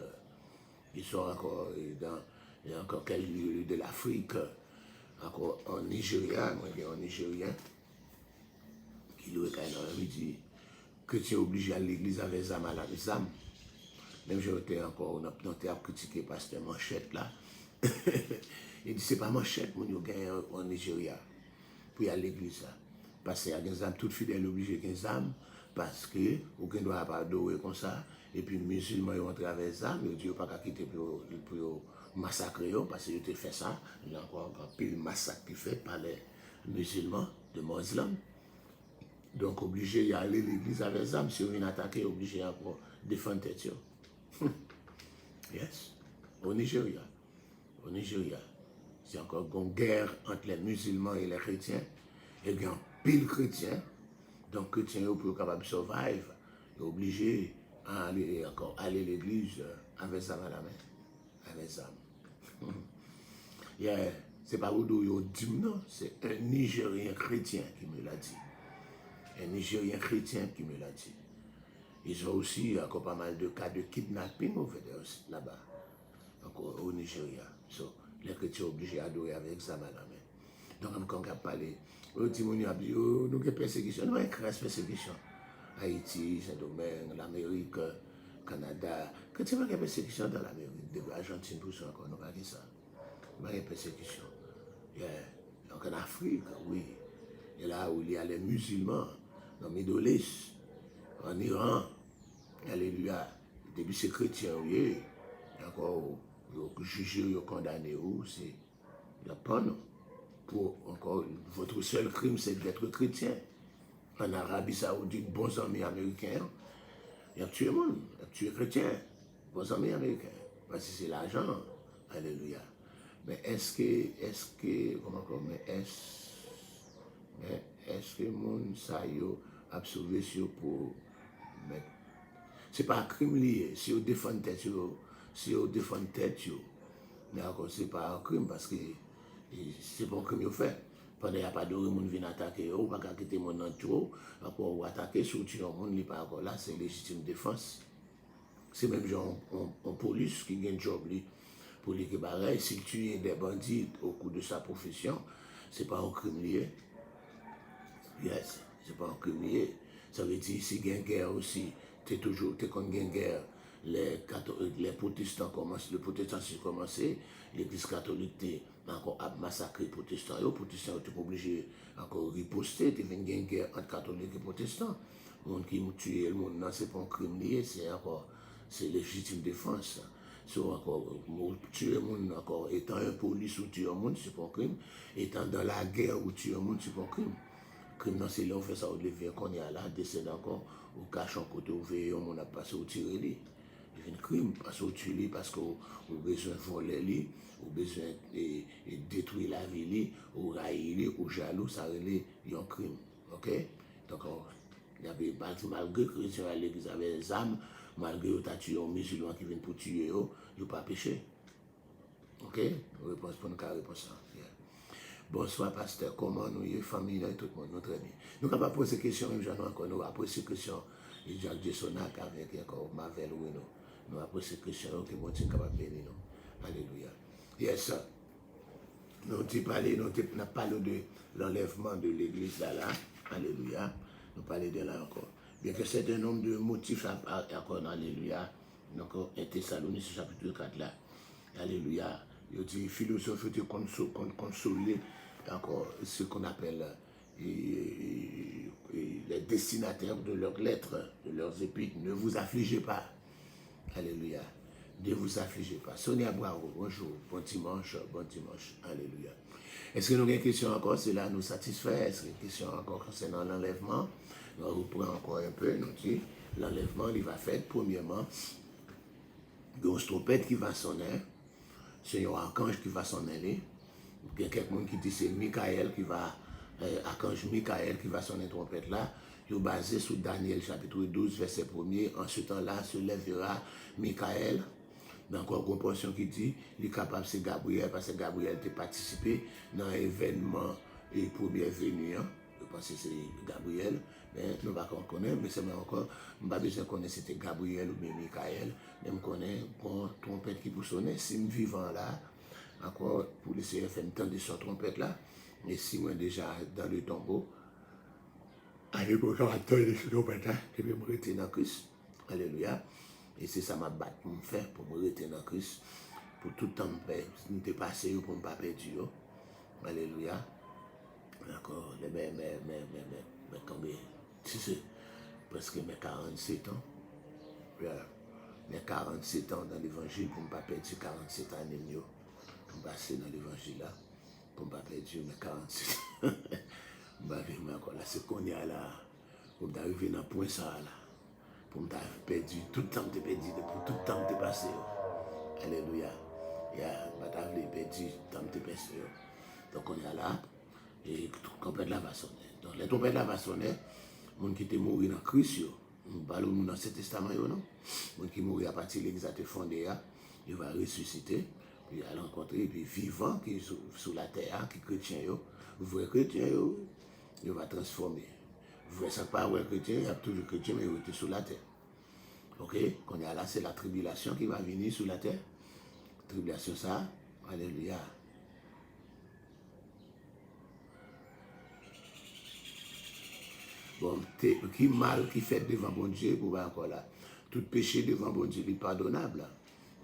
qui sont encore il y a encore quelques lieux de l'Afrique, encore en Nigeria, moi je en Nigérien, qui lui a dit chrétien obligé à l'église avec Zam à la Zam. Même j'étais encore, on a critiqué pasteur Manchette là. Il dit c'est pas Manchette, mon yo gagne en Nigeria pour y aller à l'église là. Parce qu'il y a des âmes, tout fidèle obligé des âmes, parce que aucun ne doit pas adorer comme ça. Et puis les musulmans ils rentrent avec les âmes, ils disent pas qu'à quitter pour massacrer, parce qu'ils ont fait ça. Il y a encore un pile massacre qui fait par les musulmans, de musulmans. Donc obligé d'y aller à l'église avec les âmes, si on vient attaquer, obligé encore défendre tête. Yes, au Nigeria. Au Nigeria. C'est encore une guerre entre les musulmans et les chrétiens. Et il y a un pile chrétien. Donc, chrétiens, pour capable de survivre, ils sont obligés à aller à l'église avec ça à la main. Avec ça. Yeah. C'est pas Odo dit non, c'est un Nigérien chrétien qui me l'a dit. Un Nigérien chrétien qui me l'a dit. Ils ont aussi encore pas mal de cas de kidnapping là-bas, encore au Nigeria. So, les chrétiens sont obligés d'adorer avec ça à la main. Donc, quand on parle, nous avons des persécutions, nous avons une crasse persécution. Haïti, Saint-Domingue, l'Amérique, Canada. Quand tu vois qu'il y a persécution dans l'Amérique, depuis l'Argentine, tout ça, encore, nous avons ça. Nous avons une persécution. Yeah. Donc, en Afrique, oui. Et là où il y a les musulmans, dans le Middle East, en Iran, alléluia, depuis ces chrétiens, oui, encore, jugé, condamné, c'est la panne. Pour encore, votre seul crime, c'est d'être chrétien. En Arabie Saoudite, bons amis américains, il a tué le monde, il a tué les chrétiens, bons amis américains, parce que c'est l'argent, alléluia. Mais est-ce que le monde ça a sauvé pour mettre. C'est pas un crime lié, si on défend tête, mais encore c'est pas un crime parce que c'est pas un crime fait. Pendant qu'il n'y a pas de monde qui vient attaquer, ou pas quitter mon nom trop, encore ou attaquer sur tuer un monde, il n'est pas encore là, c'est légitime défense. C'est même genre en police qui gagne job pour les pareil, s'il tue des bandits au cours de sa profession, c'est pas un crime lié. Yes, c'est pas un crime lié. Ça veut dire si il y a une guerre aussi, t'es contre une guerre, les protestants commencent, le protestantisme commencé, l'église catholique encore à massacrer les protestants. Les protestants sont obligés encore riposter, t'es une guerre entre catholiques et protestants. Le monde qui tue le monde, non, c'est pas un crime lié, c'est légitime défense. So, encore, tuer le monde, encore, étant un police ou tuer le monde, c'est pas un crime. Étant dans la guerre ou tuer le monde, c'est pas un crime. Crime, c'est là, on fait ça, on devient qu'on y a là, décède encore, on cache un côté, on veille, on a passé au tirer lui. C'est un crime, parce qu'on tue lui, parce qu'on a besoin de voler lui, on a besoin de détruire la vie lui, ou railler lui, ou jaloux, ça relève un crime. Ok? Donc, il y avait malgré que les chrétiens à l'église avaient des armes, malgré que tu as tué un musulman qui vient pour tuer, il n'y a pas péché. Ok? Réponse pour nous, réponse ça. Yeah. Bonsoir, pasteur. Comment nous, les familles, tout le monde, nous très bien. Nous avons posé des questions, même j'en ai encore, nous avons posé des questions, et Jacques Dessonac avec encore Marvel, oui, nous avons posé des questions, que mon Dieu est capable de bénir nous. Alléluia. Yes, nous avons parlé de l'enlèvement de l'église là. Alléluia. Nous parlons de là encore. Bien que c'est un nombre de motifs encore dans Alléluia. Donc, un Thessaloniciens chapitre 4 là. Alléluia. Il dit, philosophe de consoler encore ce qu'on appelle les destinataires de leurs lettres, de leurs épîtres. Ne vous affligez pas. Alléluia. Ne vous affligez pas. Sonia Bravo, bonjour, bon dimanche. Alléluia. Est-ce que nous avons une question encore? Cela nous satisfait? Est-ce qu'il y a une question encore concernant l'enlèvement? Nous reprenons encore un peu. Nous dit, l'enlèvement, il va faire, premièrement, une trompette qui va sonner. C'est un archange qui va s'en aller. Il y a quelqu'un qui dit c'est Michael qui va, archange Michael qui va sonner trompette là. est basé sur Daniel chapitre 12, verset 1er. En ce temps-là se lèvera Michael. Dans une compréhension qui dit, il est capable, c'est Gabriel, parce que Gabriel a participé dans l'événement et première venue. Je pense que c'est Gabriel, mais nous ne pas connaître, mais c'est encore, je ne pas besoin de connaître c'était Gabriel ou bien Michael, mais je connais une trompette qui peut sonner, si je vivant là, encore pour laisser faire une temps de son trompette là, et si moi déjà dans le tombeau, allez pour attendre de ce trompette là, je vais me rester dans Christ. Alléluia. Et c'est ça ma batte pour me faire, pour me rester dans Christ, pour tout le temps me faire, nous dépasser pour ne pas perdre. Alléluia. D'accord, mais combien? C'est presque mes 47 ans. Mes 47 ans dans l'évangile pour ne pas perdre 47 années pour passer dans l'évangile là, pour ne pas perdre mes 47 ans. Je encore là, c'est qu'on y a là, pour d'arriver dans le point ça là. Pour me perdu, tout le temps que tu perdu, pour tout le temps que tu passé. Alléluia. Je perdu, tout le temps que tu passé. Donc on est là, et tout trompette là va sonner. Donc les trompettes là va sonner, les gens qui étaient morts dans Christ, nous parlons dans ce testament, non? Les gens qui mourent à partir de l'église fondée, ils vont ressusciter, puis aller rencontrer, puis vivants qui sont sur la terre, qui sont chrétiens, vrais chrétiens, ils vont transformer. Vous ne savez pas où est chrétien, il y a toujours chrétien, mais il est sur la terre. Ok? Quand il y a là, c'est la tribulation qui va venir sur la terre. Tribulation, ça, alléluia. Bon, qui mal qui fait devant bon Dieu, pour voir encore là. Tout péché devant bon Dieu est pardonnable.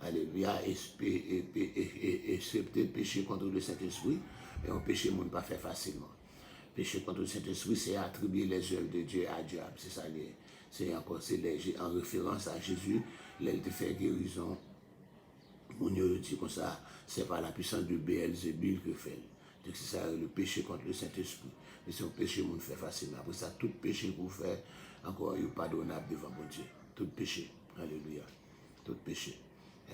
Alléluia. Et c'est peut-être péché contre le Saint-Esprit, mais un péché ne peut pas faire facilement. Péché contre le Saint-Esprit, c'est attribuer les œuvres de Dieu à diable. C'est ça, c'est encore en référence à Jésus, il te fait guérison. On dit comme ça, c'est par la puissance de Béelzébul que fait. Donc c'est ça le péché contre le Saint-Esprit. Mais c'est un péché qu'on fait facilement. Après ça, tout péché que vous faites, encore, il est pardonnable devant mon Dieu. Tout péché. Alléluia. Tout péché.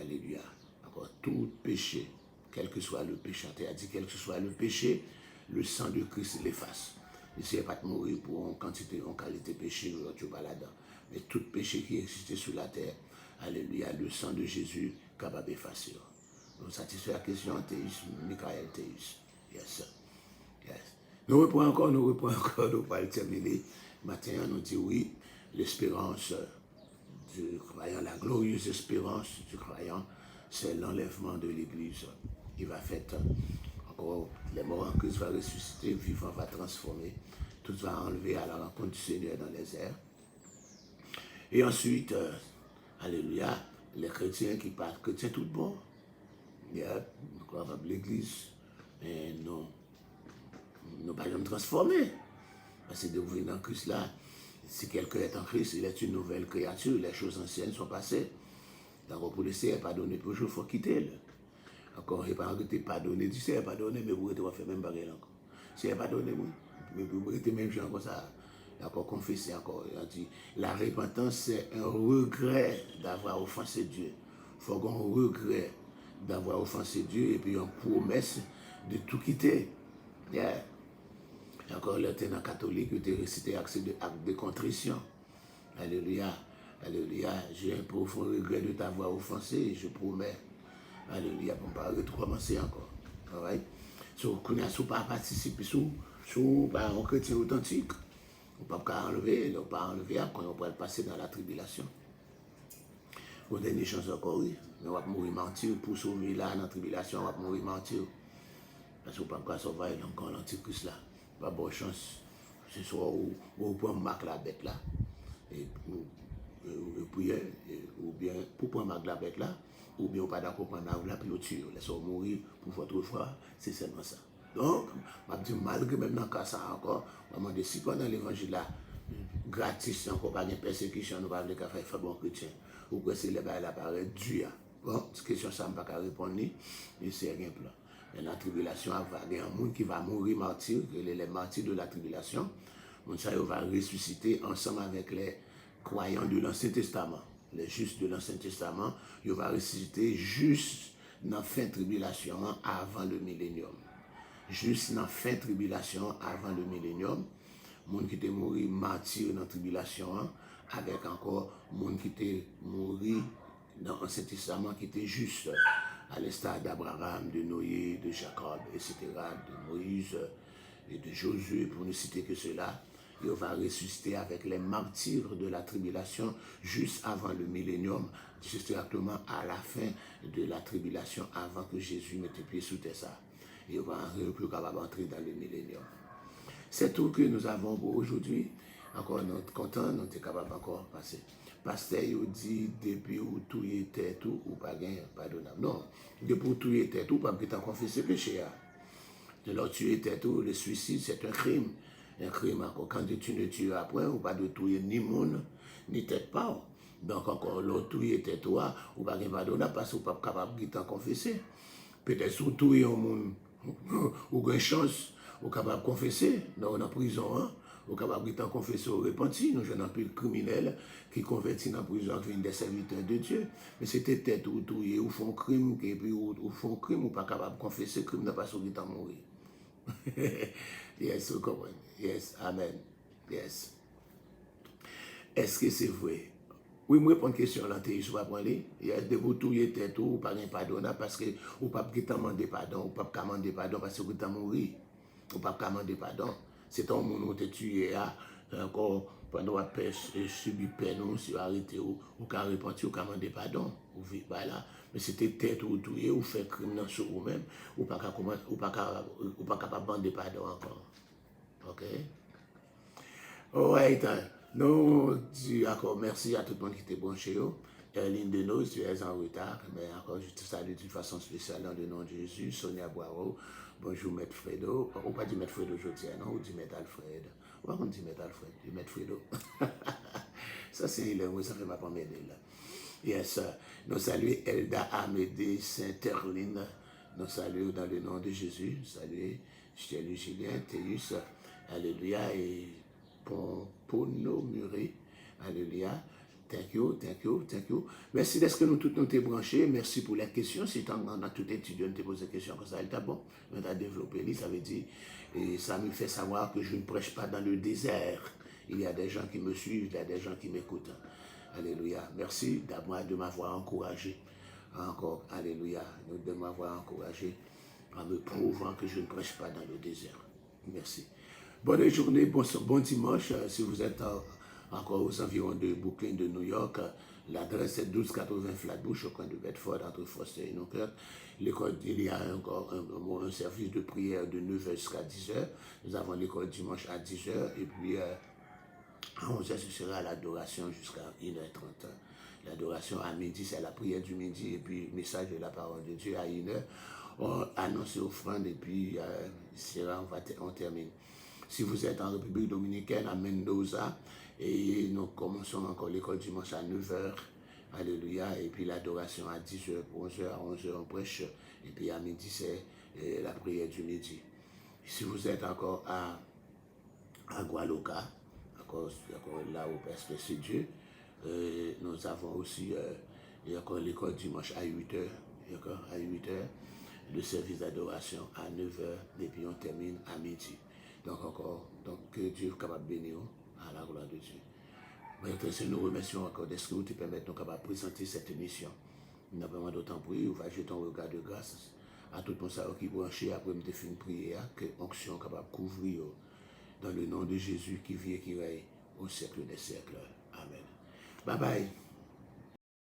Alléluia. Encore, tout péché, quel que soit le péché, on a dit quel que soit le péché, le sang de Christ l'efface. Il ne pas de mourir pour une quantité, en qualité de péché, tu pas là-dedans. Mais tout péché qui existait sur la terre, alléluia, le sang de Jésus capable d'effacer. Donc, satisfait la question théisme, Michael théisme. Yes. Yes. Nous reprenons encore, nous pas le terminer. Matin, nous dit oui, l'espérance du croyant, la glorieuse espérance du croyant, c'est l'enlèvement de l'Église. Il va faire encore, les morts en Christ va ressusciter, vivant va transformer, tout va enlever à la rencontre du Seigneur dans les airs. Et ensuite, alléluia, les chrétiens qui parlent, chrétiens tout bon, l'Église, mais non, nous ne pas jamais transformer. Parce que de vous venir en Christ là, si quelqu'un est en Christ, il est une nouvelle créature, les choses anciennes sont passées. Donc pour laisser pardonner pour jour, il faut quitter. Encore, il n'y a pas de pardonner, tu sais, pardonner, mais vous ne faire même pas encore. Si il n'y a pas pardonné, mais vous êtes même gens comme ça. D'accord, confesser encore. Il a dit, la repentance, c'est un regret d'avoir offensé Dieu. Il faut qu'on regret d'avoir offensé Dieu et puis une promesse de tout quitter. Yeah. Et encore, le tenant catholique, il était récité acte de contrition. Alléluia. Alléluia. J'ai un profond regret de t'avoir offensé et je promets. Alléluia. Pour ne pas recommencer encore. All right? So, qu'on a pas participé sous un chrétien authentique. On ne peut pas enlever, on ne peut pas enlever quand on peut passer dans la tribulation. Pour dernière chance encore, oui. Mais on va mourir mentir pour sauver là, dans la tribulation, on va mourir mentir. Parce qu'on ne peut pas sauver encore l'antichrist là. Pas bonne chance. Ce soit où on peut marquer la bête là. Et puis, ou bien pour prendre marquer la bête là, ou bien on ne peut pas d'accord prendre la puis on tue. Laissez-vous mourir pour votre foi. C'est seulement ça. Donc, je me dis, malgré même dans le cas ça encore, je me demande si pendant l'évangile là, gratis, encore pas de persécution, nous ne pouvons pas faire bon chrétien, ou que c'est les bails apparaît dur. Bon, cette question, ça ne peut pas répondre, mais c'est rien plan. Mais la tribulation, il y a un monde qui va mourir martyr, les martyrs de la tribulation, ça va ressusciter ensemble avec les croyants de l'Ancien Testament. Les justes de l'Ancien Testament, ils vont ressusciter juste dans la fin de tribulation avant le millénium. Juste dans la fin de tribulation avant le millénium, monde qui était mort martyr dans la tribulation, hein, avec encore monde qui était mort dans l'Ancien Testament qui était juste, à l'instar d'Abraham, de Noé, de Jacob, etc., de Moïse et de Josué, pour ne citer que cela. Et on va ressusciter avec les martyrs de la tribulation juste avant le millénium, juste exactement à la fin de la tribulation, avant que Jésus mette pied sous terre. Ça. Et on va plus capable d'entrer dans le millénium. C'est tout que nous avons pour aujourd'hui. Encore, nous sommes contents, nous sommes capables encore de passer. Pasteur, il dit, depuis où tout était tout, ou pas gagné, pardonnable. Non, depuis où tout était tout, pas que confesser péché. De leur tuer tête tout, le suicide, c'est un crime. Un crime encore. Quand tu ne tues après, ou pas de tuer ni monde, ni tête pas. Donc encore, l'autre tuer tête toi, ou pas gagné pardonnable, parce que vous pas capable de t'en confesser. Peut-être sous tuer un monde, ou une chance, ou capable de confesser, dans la prison, hein. Ou capable de confesser au repenti, nous avons un peu de criminels qui convertissent dans la prison, qui viennent des serviteurs de Dieu. Mais c'était tête ou tout, ou font crime, et puis ou font crime, ou pas capable de confesser, crime n'a pas sauvé de mourir. Yes, vous comprenez. Yes, amen. Yes. Est-ce que c'est vrai? Oui, moi, pour une question, là, je vais prendre. Il y a des boutons qui étaient tout, ou pas pardonnable, parce que ou pas demander pardon, ou pas demander pardon, parce que vous êtes mourir. Ou pas demander pardon. C'est ton monde qui t'a tué, encore, pendant la paix, subi peine, ou si vous arrêtez, ou qu'à repentir, ou qu'à demander pardon, ou vivre là. Mais c'était tête ou tuer, ou faire crime sur vous-même, ou pas capable de demander pardon encore. Ok? Alright, nous disons encore merci à tout le monde qui était branché. Erline Denos, tu es en retard, mais encore je te salue d'une façon spéciale dans le nom de Jésus. Sonia Boiro, bonjour Maître Fredo. On pas dit Maître Fredo aujourd'hui, non, on dit Maître Alfred. On va dire Maître Alfred, du Maître Fredo. Ça c'est le mot, ça fait ma première là. Yes, nous saluons Elda Amédée Saint-Erline. Nous saluons dans le nom de Jésus. Salut Chélie Julien, Théus, Alléluia, et Pono Muré. Alléluia. Thank you, thank you, thank you. Merci d'être que nous tous nous t'es branchés. Merci pour les questions. Si tu as tout étudiant te pose des questions comme ça, elle t'a bon. On a développé, ça veut dire, et ça me fait savoir que je ne prêche pas dans le désert. Il y a des gens qui me suivent, il y a des gens qui m'écoutent. Alléluia. Merci de m'avoir encouragé. Encore, alléluia. De m'avoir encouragé en me prouvant que je ne prêche pas dans le désert. Merci. Bonne journée, bon dimanche. Si vous êtes encore aux environs de Brooklyn, de New York, l'adresse est 1280 Flatbush, au coin de Bedford, entre Foster et Newkirk. L'école, il y a encore un service de prière de 9h jusqu'à 10h. Nous avons l'école dimanche à 10h, et puis à 11h, ce sera l'adoration jusqu'à 1h30. L'adoration à midi, c'est la prière du midi, et puis message de la parole de Dieu à 1h. On annonce l'offrande, et puis on termine. Si vous êtes en République Dominicaine, à Mendoza, et nous commençons encore l'école dimanche à 9h, alléluia, et puis l'adoration à 10h, pour 11h, à 11h on prêche, et puis à midi c'est la prière du midi. Si vous êtes encore à Gualoca, encore là où Père c'est Dieu, nous avons aussi encore l'école dimanche à 8h, à 8h, le service d'adoration à 9h, et puis on termine à midi. Donc que Dieu est capable de bénir à la gloire de Dieu. Nous remercions encore d'être que vous te permettez de présenter cette émission. Nous n'avons pas d'autant prier, vous va jeter un regard de grâce à tout le monde qui est branché après me faire une prière, que l'onction est capable de couvrir dans le nom de Jésus qui vit et qui règne au siècle des siècles. Amen. Bye bye.